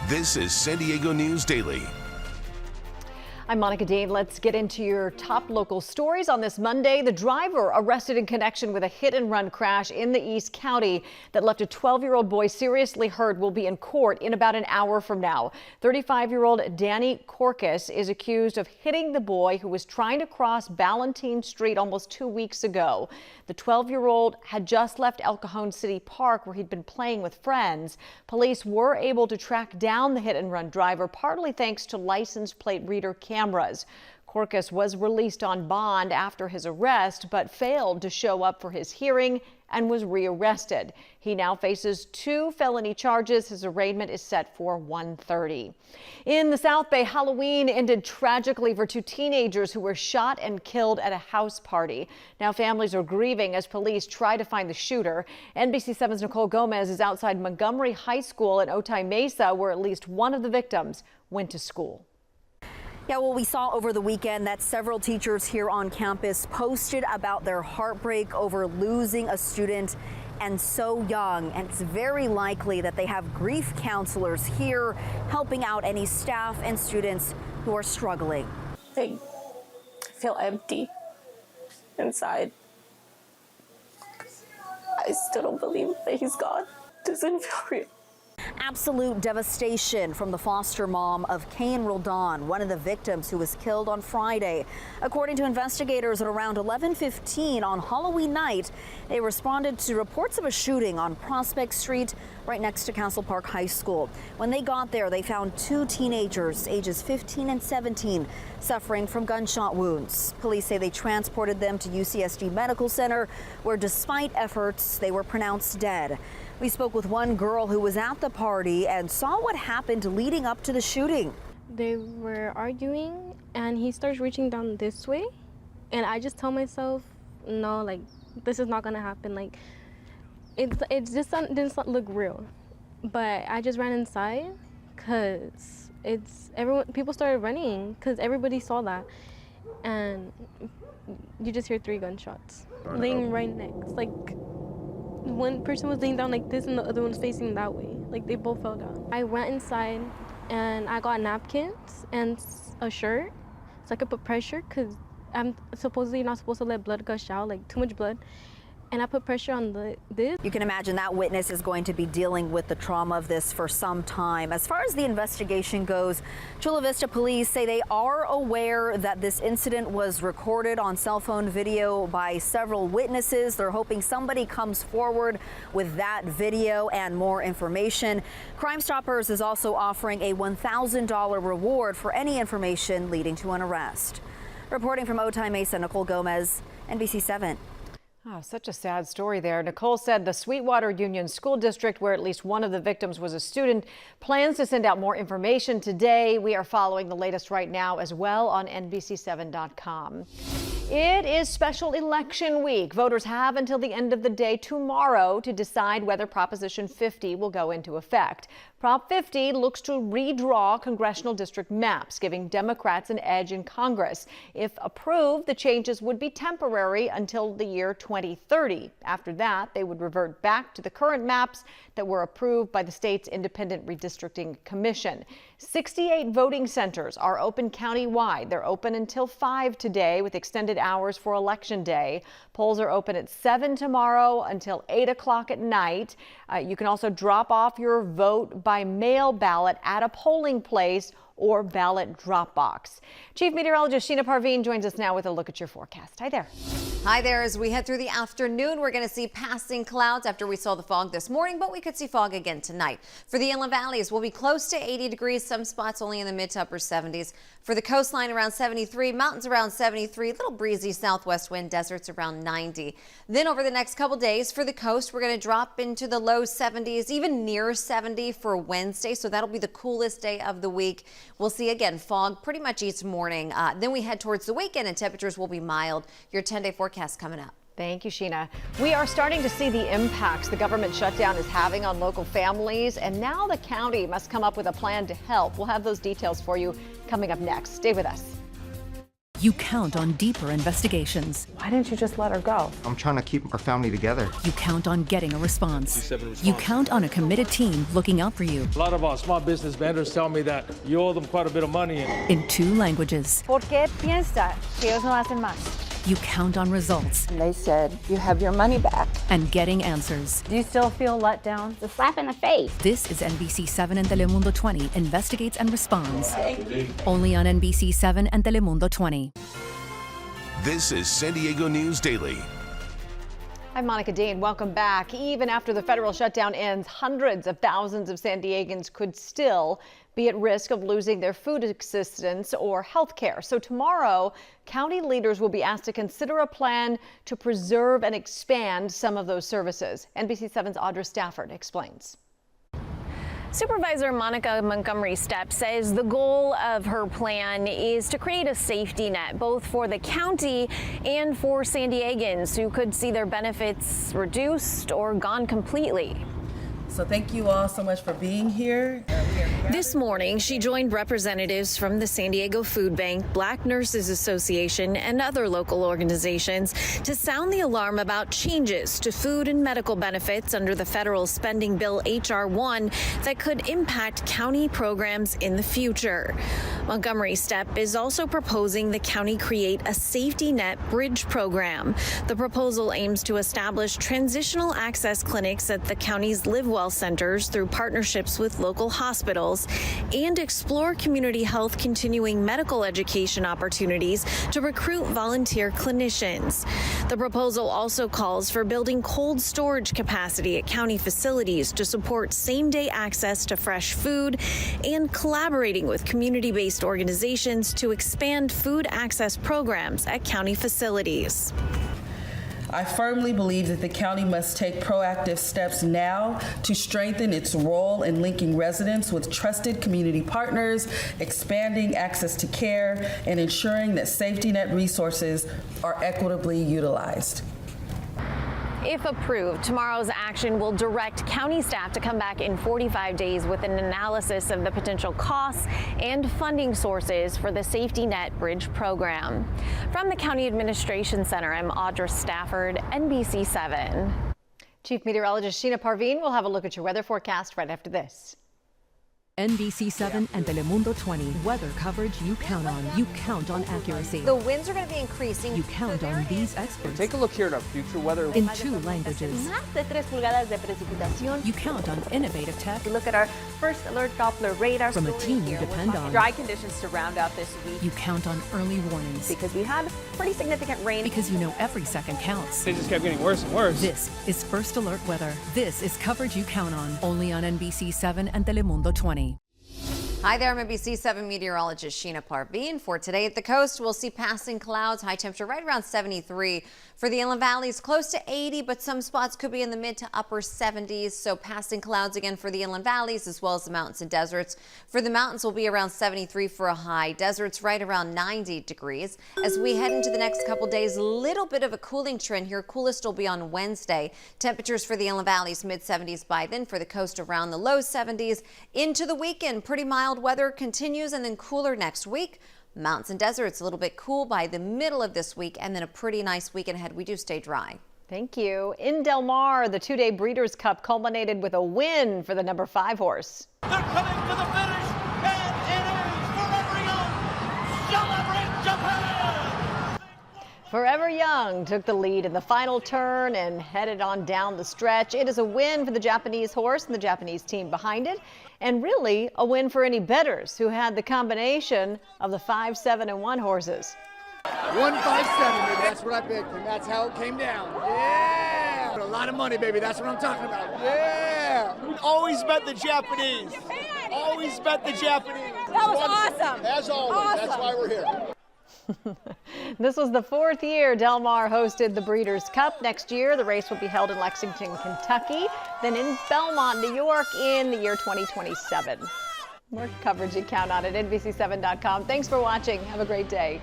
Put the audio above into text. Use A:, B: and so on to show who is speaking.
A: This is San Diego News Daily.
B: I'm Monica Dean. Let's get into your top local stories on this Monday. The driver arrested in connection with a hit-and-run crash in the East County that left a 12-year-old boy seriously hurt will be in court in about an hour from now. 35-year-old Danny Corcus is accused of hitting the boy who was trying to cross Ballantine Street almost 2 weeks ago. The 12-year-old had just left El Cajon City Park where he'd been playing with friends. Police were able to track down the hit-and-run driver, partly thanks to license plate reader cameras. Corcus was released on bond after his arrest, but failed to show up for his hearing and was rearrested. He now faces 2 felony charges. His arraignment is set for 1:30. In the South Bay, Halloween ended tragically for 2 teenagers who were shot and killed at a house party. Now families are grieving as police try to find the shooter. NBC7's Nicole Gomez is outside Montgomery High School in Otay Mesa, where at least one of the victims went to school.
C: Yeah, well, we saw over the weekend that several teachers here on campus posted about their heartbreak over losing a student and so young. And it's very likely that they have grief counselors here helping out any staff and students who are struggling.
D: I feel empty inside. I still don't believe that he's gone. It doesn't feel real.
C: Absolute devastation from the foster mom of Cajon Roldan, one of the victims who was killed on Friday. According to investigators, at around 11:15 on Halloween night, they responded to reports of a shooting on Prospect Street right next to Castle Park High School. When they got there, they found 2 teenagers, ages 15 and 17, suffering from gunshot wounds. Police say they transported them to UCSD Medical Center, where despite efforts, they were pronounced dead. We spoke with one girl who was at the party and saw what happened leading up to the shooting.
E: They were arguing and he starts reaching down this way, and I just tell myself, no, like, this is not gonna happen. Like, it just didn't look real. But I just ran inside because people started running because everybody saw that, and you just hear 3 gunshots laying right next. Like, one person was laying down like this and the other one was facing that way. Like, they both fell down. I went inside and I got napkins and a shirt so I could put pressure, because I'm supposedly not supposed to let blood gush out, like too much blood. And I put pressure on this.
C: You can imagine that witness is going to be dealing with the trauma of this for some time. As far as the investigation goes, Chula Vista police say they are aware that this incident was recorded on cell phone video by several witnesses. They're hoping somebody comes forward with that video and more information. Crime Stoppers is also offering a $1,000 reward for any information leading to an arrest. Reporting from Otay Mesa, Nicole Gomez, NBC7.
B: Oh, such a sad story there. Nicole said the Sweetwater Union School District, where at least one of the victims was a student, plans to send out more information today. We are following the latest right now as well on NBC7.com. It is special election week. Voters have until the end of the day tomorrow to decide whether Proposition 50 will go into effect. Prop 50 looks to redraw congressional district maps, giving Democrats an edge in Congress. If approved, the changes would be temporary until the year 2030. After that, they would revert back to the current maps that were approved by the state's Independent Redistricting Commission. 68 voting centers are open countywide. They're open until 5 today with extended hours for Election Day. Polls are open at 7 tomorrow until 8 o'clock at night. You can also drop off your vote by mail ballot at a polling place or ballot drop box. Chief Meteorologist Sheena Parveen joins us now with a look at your forecast. Hi there.
F: Hi there. As we head through the afternoon, we're going to see passing clouds after we saw the fog this morning, but we could see fog again tonight. For the inland valleys, we'll be close to 80 degrees, some spots only in the mid to upper 70s. For the coastline, around 73, mountains around 73, a little breezy southwest wind, deserts around 90. Then over the next couple days for the coast, we're going to drop into the low 70s, even near 70 for Wednesday. So that'll be the coolest day of the week. We'll see again fog pretty much each morning. Then we head towards the weekend and temperatures will be mild. Your 10-day forecast coming up.
B: Thank you, Sheena. We are starting to see the impacts the government shutdown is having on local families, and now the county must come up with a plan to help. We'll have those details for you coming up next. Stay with us.
G: You count on deeper investigations.
D: Why didn't you just let her go?
H: I'm trying to keep our family together.
G: You count on getting a response. You count on a committed team looking out for you.
I: A lot of our small business vendors tell me that you owe them quite a bit of money.
G: In 2 languages.
J: ¿Por qué piensa que ellos no hacen más?
G: You count on results.
D: And they said, you have your money back.
G: And getting answers.
J: Do you still feel let down?
K: It's a slap in the face.
G: This is NBC 7 and Telemundo 20 investigates and responds. Only on NBC 7 and Telemundo 20.
A: This is San Diego News Daily.
B: I'm Monica Dean. Welcome back. Even after the federal shutdown ends, hundreds of thousands of San Diegans could still be at risk of losing their food assistance or health care. So tomorrow, county leaders will be asked to consider a plan to preserve and expand some of those services. NBC 7's Audra Stafford explains.
L: Supervisor Monica Montgomery Stepp says the goal of her plan is to create a safety net, both for the county and for San Diegans who could see their benefits reduced or gone completely.
M: So thank you all so much for being here.
L: This morning, she joined representatives from the San Diego Food Bank, Black Nurses Association, and other local organizations to sound the alarm about changes to food and medical benefits under the federal spending bill H.R. 1 that could impact county programs in the future. Montgomery Stepp is also proposing the county create a safety net bridge program. The proposal aims to establish transitional access clinics at the county's Live Well centers through partnerships with local hospitals and explore community health continuing medical education opportunities to recruit volunteer clinicians. The proposal also calls for building cold storage capacity at county facilities to support same-day access to fresh food and collaborating with community-based organizations to expand food access programs at county facilities.
M: I firmly believe that the county must take proactive steps now to strengthen its role in linking residents with trusted community partners, expanding access to care, and ensuring that safety net resources are equitably utilized.
L: If approved, tomorrow's action will direct county staff to come back in 45 days with an analysis of the potential costs and funding sources for the Safety Net Bridge program. From the County Administration Center, I'm Audra Stafford, NBC 7.
B: Chief Meteorologist Sheena Parveen will have a look at your weather forecast right after this.
G: NBC 7 and Telemundo 20. Weather coverage you count on. You count on accuracy.
F: The winds are going to be increasing.
G: You count on these experts.
I: Take a look here at our future weather.
G: In 2 languages.
J: Más de 3 pulgadas de precipitación.
G: You count on innovative tech.
J: Look at our first alert Doppler radar.
G: From a team you depend on.
J: Dry conditions to round out this week.
G: You count on early warnings.
J: Because we had pretty significant rain.
G: Because you know every second counts.
I: They just kept getting worse and worse.
G: This is First Alert Weather. This is coverage you count on. Only on NBC 7 and Telemundo 20.
F: Hi there, I'm NBC 7 meteorologist Sheena Parveen. For today at the coast, we'll see passing clouds, high temperature right around 73. For the inland valleys, close to 80, but some spots could be in the mid to upper 70s. So passing clouds again for the inland valleys as well as the mountains and deserts. For the mountains, will be around 73 for a high. Deserts right around 90 degrees. As we head into the next couple days, a little bit of a cooling trend here. Coolest will be on Wednesday. Temperatures for the inland valleys mid 70s by then. For the coast around the low 70s. Into the weekend, pretty mild weather continues and then cooler next week. Mountains and deserts a little bit cool by the middle of this week and then a pretty nice weekend ahead. We do stay dry.
B: Thank you. In Del Mar, the 2-day Breeders' Cup culminated with a win for the number 5 horse.
N: They're coming to the finish, and it is Forever Young. Celebrate Japan!
B: Forever Young took the lead in the final turn and headed on down the stretch. It is a win for the Japanese horse and the Japanese team behind it, and really a win for any bettors who had the combination of the 5, 7, and 1 horses.
O: 1, 5, 7, baby. That's what I picked, and that's how it came down. Yeah! A lot of money, baby. That's what I'm talking about. Yeah!
N: Always bet the Japanese. Always bet the Japanese.
J: That was awesome.
O: As always,
J: awesome.
O: That's why we're here.
B: This was the 4th year Del Mar hosted the Breeders' Cup. Next year, the race will be held in Lexington, Kentucky, then in Belmont, New York in the year 2027. More coverage you count on at NBC7.com. Thanks for watching. Have a great day.